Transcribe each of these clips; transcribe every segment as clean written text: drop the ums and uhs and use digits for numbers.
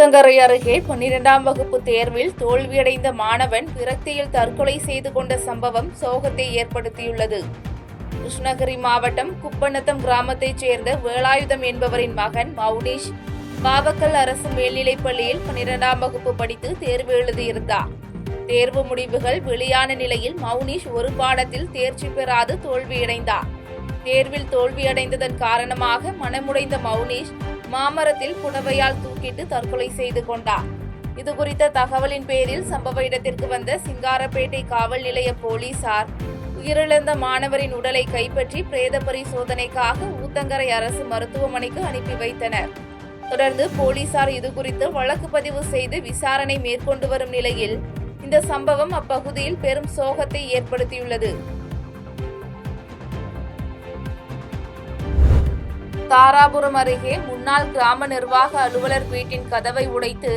ஊத்தங்கரை அருகே 12ஆம் வகுப்பு தேர்வில் தோல்வியடைந்த மாணவன் விரக்தியில் தற்கொலை செய்து கொண்ட சம்பவம் சோகத்தை ஏற்படுத்தியுள்ளது. கிருஷ்ணகிரி மாவட்டம் குப்பநத்தம் கிராமத்தைச் சேர்ந்த வேலாயுதம் என்பவரின் மகன் மௌனிஷ் பாவக்கல் அரசு மேல்நிலைப் பள்ளியில் 12ஆம் வகுப்பு படித்து தேர்வு எழுதியிருந்தார். தேர்வு முடிவுகள் வெளியான நிலையில் மௌனிஷ் ஒரு பாடத்தில் தேர்ச்சி பெறாது தோல்வியடைந்தார். தேர்வில் தோல்வியடைந்ததன் காரணமாக மனமுடைந்த மௌனிஷ் மாமரத்தில் புடவையால் தூக்கிட்டு தற்கொலை செய்து கொண்டார். இதுகுறித்த தகவலின் பேரில் சம்பவ இடத்திற்கு வந்த சிங்காரப்பேட்டை காவல் நிலைய போலீசார் உயிரிழந்த மாணவரின் உடலை கைப்பற்றி பிரேத பரிசோதனைக்காக ஊத்தங்கரை அரசு மருத்துவமனைக்கு அனுப்பி வைத்தனர். தொடர்ந்து போலீசார் இதுகுறித்து வழக்கு பதிவு செய்து விசாரணை மேற்கொண்டு வரும் நிலையில் இந்த சம்பவம் அப்பகுதியில் பெரும் சோகத்தை ஏற்படுத்தியுள்ளது. தாராபுரம் அருகே முன்னாள் கிராம நிர்வாக அலுவலர் வீட்டின் கதவை உடைத்து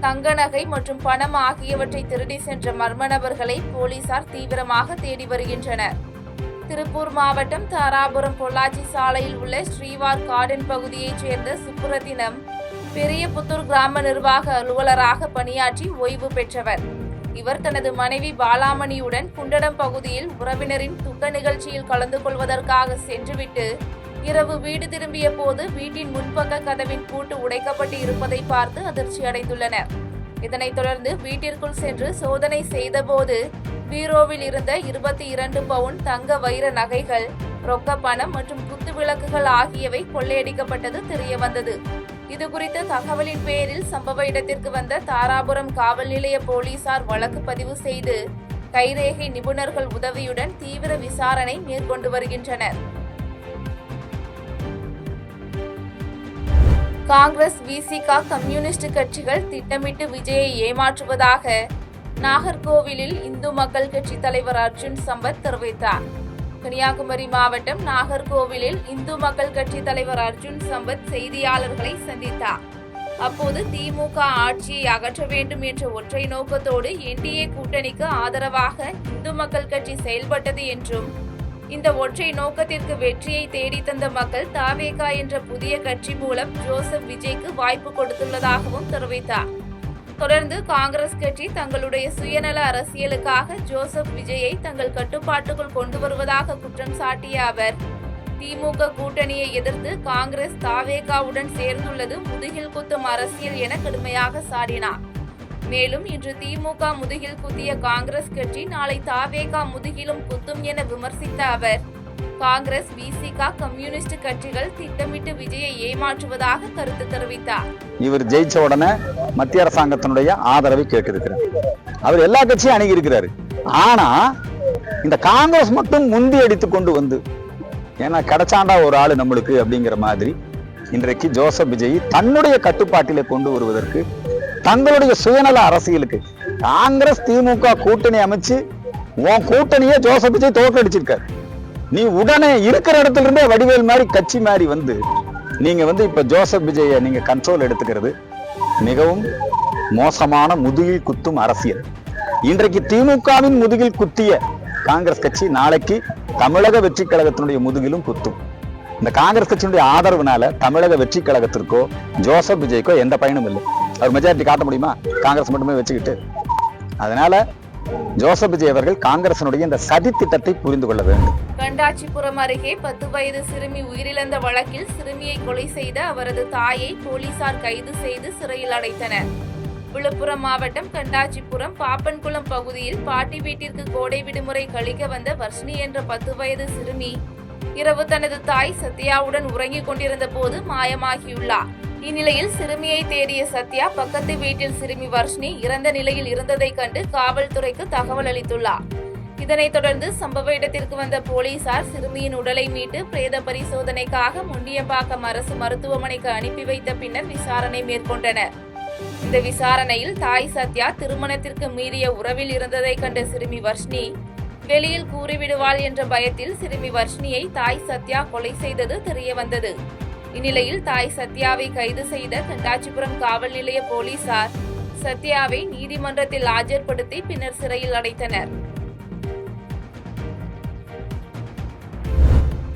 தங்க நகை மற்றும் பணம் ஆகியவற்றை திருடி சென்ற மர்ம நபர்களை போலீசார் தீவிரமாக தேடி வருகின்றனர். திருப்பூர் மாவட்டம் தாராபுரம் பொள்ளாச்சி சாலையில் உள்ள ஸ்ரீவார் கார்டன் பகுதியைச் சேர்ந்த சுப்புரத்தினம் பெரியபுத்தூர் கிராம நிர்வாக அலுவலராக பணியாற்றி ஓய்வு பெற்றவர். இவர் தனது மனைவி பாலாமணியுடன் குண்டடம் பகுதியில் உறவினரின் துக்க நிகழ்ச்சியில் கலந்து கொள்வதற்காக சென்றுவிட்டு இரவு வீடு திரும்பிய போது வீட்டின் முன்பக்க கதவின் பூட்டு உடைக்கப்பட்டு இருப்பதை பார்த்து அதிர்ச்சி அடைந்துள்ளனர். இதனைத் தொடர்ந்து வீட்டிற்குள் சென்று சோதனை செய்தபோது பீரோவில் இருந்த 22 பவுன் தங்க வைர நகைகள், ரொக்க பணம் மற்றும் குத்து விளக்குகள் ஆகியவை கொள்ளையடிக்கப்பட்டது தெரியவந்தது. இதுகுறித்த தகவலின் பேரில் சம்பவ இடத்திற்கு வந்த தாராபுரம் காவல் நிலைய போலீசார் வழக்கு பதிவு செய்து கைரேகை நிபுணர்கள் உதவியுடன் தீவிர விசாரணை மேற்கொண்டு வருகின்றனர். காங்கிரஸ், விசிக, கம்யூனிஸ்ட் கட்சிகள் திட்டமிட்டு விஜயை ஏமாற்றுவதாக நாகர்கோவிலில் இந்து மக்கள் கட்சி தலைவர் அர்ஜுன் சம்பத் தெரிவித்தார். கன்னியாகுமரி மாவட்டம் நாகர்கோவிலில் இந்து மக்கள் கட்சி தலைவர் அர்ஜுன் சம்பத் செய்தியாளர்களை சந்தித்தார். அப்போது திமுக ஆட்சியை அகற்ற வேண்டும் என்ற ஒற்றை நோக்கத்தோடு என்டிஏ கூட்டணிக்கு ஆதரவாக இந்து மக்கள் கட்சி செயல்பட்டது என்றும் இந்த ஒற்றை நோக்கத்திற்கு வெற்றியை தேடி தந்த மக்கள் தாவேகா என்ற புதிய கட்சி மூலம் ஜோசப் விஜய்க்கு வாய்ப்பு கொடுத்துள்ளதாகவும் தெரிவித்தார். தொடர்ந்து காங்கிரஸ் கட்சி தங்களுடைய சுயநல அரசியலுக்காக ஜோசப் விஜயை தங்கள் கட்டுப்பாட்டுக்குள் கொண்டு வருவதாக குற்றம் சாட்டிய அவர், திமுக கூட்டணியை எதிர்த்து காங்கிரஸ் தாவேகாவுடன் சேர்ந்துள்ளது முதுகில் குத்தும் அரசியல் என கடுமையாக சாடினார். மேலும் இன்று திமுக முதுகில் குத்திய காங்கிரஸ் கட்சி நாளை தாவேகா முதுகிலும் குத்தும் என விமர்சித்த அவர், காங்கிரஸ், விசிக, கம்யூனிஸ்ட் கட்சிகள் திட்டமிட்டு விஜயை ஏமாற்றுவதாக கருத்து தெரிவித்தார். இவர் ஜெயிச்ச உடனே மத்திய அரசாங்கத்தினுடைய ஆதரவை கேட்டிருக்கிறார். அவர் எல்லா கட்சியும் அணுகி இருக்கிறாரு. ஆனா இந்த காங்கிரஸ் மட்டும் முந்தி அடித்து கொண்டு வந்து, ஏன்னா கிடைச்சாண்டா ஒரு ஆளு நம்மளுக்கு அப்படிங்கிற மாதிரி இன்றைக்கு ஜோசப் விஜய் தன்னுடைய கட்டுப்பாட்டிலே கொண்டு வருவதற்கு தங்களுடைய சுயநல அரசியலுக்கு காங்கிரஸ் திமுக கூட்டணி அமைச்சு உன் கூட்டணியே ஜோசப் விஜய் தோற்கடிச்சிருக்காரு. நீ உடனே இருக்கிற இடத்துல இருந்தே வடிவேல் மாதிரி கட்சி மாதிரி வந்து நீங்க இப்ப ஜோசப் விஜய நீங்க கண்ட்ரோல் எடுத்துக்கிறது மிகவும் மோசமான முதுகில் குத்தும் அரசியல். இன்றைக்கு திமுகவின் முதுகில் குத்திய காங்கிரஸ் கட்சி நாளைக்கு தமிழக வெற்றி கழகத்தினுடைய முதுகிலும் குத்தும். இந்த காங்கிரஸ் கட்சியினுடைய ஆதரவுனால தமிழக வெற்றி கழகத்திற்கோ ஜோசப் விஜய்க்கோ எந்த பயனும் இல்லை. அவர் மெஜாரிட்டி காட்ட முடியுமா காங்கிரஸ் மட்டுமே வச்சுக்கிட்டு? அதனால ஜோசப் விஜய் அவர்கள் காங்கிரசினுடைய இந்த சதி திட்டத்தை புரிந்து கொள்ள வேண்டும். கண்டாச்சிபுரம் அருகே 10 வயது சிறுமி உயிரிழந்த வழக்கில் சிறுமியை கொலை செய்த அவரது தாயை போலீசார் கைது செய்து சிறையில் அடைத்தனர். விழுப்புரம் மாவட்டம் கண்டாச்சிபுரம் பாப்பன்குளம் பகுதியில் பாட்டி வீட்டிற்கு கோடை விடுமுறை கழிக்க வந்த வர்ஷினி என்ற 10 வயது சிறுமி இரவு தனது தாய் சத்யாவுடன் உறங்கிக் கொண்டிருந்த போது மாயமாகியுள்ளார். இந்நிலையில் சிறுமியை தேடிய சத்யா பக்கத்து வீட்டில் சிறுமி வர்ஷினி இறந்த நிலையில் இருந்ததை கண்டு காவல்துறைக்கு தகவல் அளித்துள்ளார். இதனைத் தொடர்ந்து சம்பவ இடத்திற்கு வந்த போலீசார் சிறுமியின் உடலை மீட்டு பிரேத பரிசோதனைக்காக முண்டியம்பாக்கம் அரசு மருத்துவமனைக்கு அனுப்பி வைத்த பின்னர் விசாரணை மேற்கொண்டனர். இந்த விசாரணையில் தாய் சத்யா திருமணத்திற்கு மீறிய உறவில் இருந்ததை கண்ட சிறுமி வர்ஷினி வெளியில் கூறிவிடுவாள் என்ற பயத்தில் சிறுமி வர்ஷினியை தாய் சத்யா கொலை செய்தது தெரியவந்தது. இந்நிலையில் தாய் சத்யாவை கைது செய்த கண்டாச்சிபுரம் காவல் நிலைய போலீசார் சத்யாவை நீதிமன்றத்தில் ஆஜர்படுத்தி பின்னர் சிறையில் அடைத்தனர்.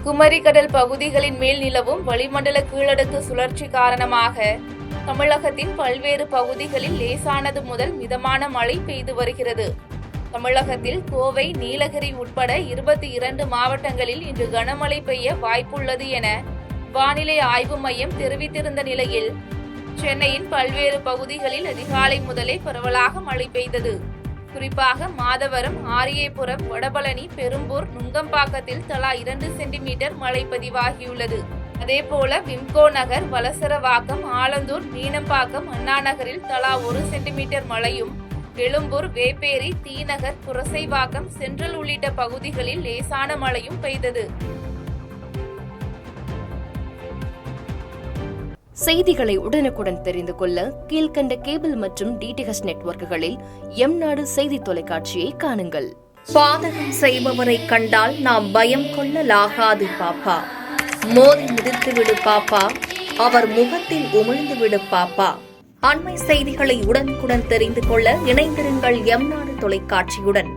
குமரி கடல் பகுதிகளின் மேல் நிலவும் வளிமண்டல கீழடுக்கு சுழற்சி காரணமாக தமிழகத்தின் பல்வேறு பகுதிகளில் லேசானது முதல் மிதமான மழை பெய்து வருகிறது. தமிழகத்தில் கோவை, நீலகிரி உட்பட 22 மாவட்டங்களில் இன்று கனமழை பெய்ய வாய்ப்புள்ளது என வானிலை ஆய்வு மையம் தெரிவித்திருந்த நிலையில் சென்னையின் பல்வேறு பகுதிகளில் அதிகாலை முதலே பரவலாக மழை பெய்தது. குறிப்பாக மாதவரம், ஆரியேபுரம், வடபழனி, பெரும்பூர், நுங்கம்பாக்கத்தில் தலா 2 சென்டிமீட்டர் மழை பதிவாகியுள்ளது. அதேபோல விம்கோ நகர், வலசரவாக்கம், ஆலந்தூர், மீனம்பாக்கம், அண்ணா நகரில் தலா 1 சென்டிமீட்டர் மழையும், எழும்பூர், வேப்பேரி, தீநகர், புரசைவாக்கம், சென்ட்ரல் உள்ளிட்ட பகுதிகளில் லேசான மழையும் பெய்தது. செய்திகளை உடனுக்குடன் தெரிந்து கொள்ள கீழ்கண்ட கேபிள் மற்றும் டிடிஎச் நெட்வொர்க்குகளில் எம்நாடு செய்தி தொலைக்காட்சியை காணுங்கள். பாதகம் செய்பவரை கண்டால் நாம் பயம் கொள்ளலாகாது பாப்பா. மோதி மிதித்துவிடு பாப்பா, அவர் முகத்தில் உமிழ்ந்துவிடு பாப்பா. அண்மை செய்திகளை உடனுக்குடன் தெரிந்து கொள்ள இணைந்திருங்கள் எம்நாடு தொலைக்காட்சியுடன்.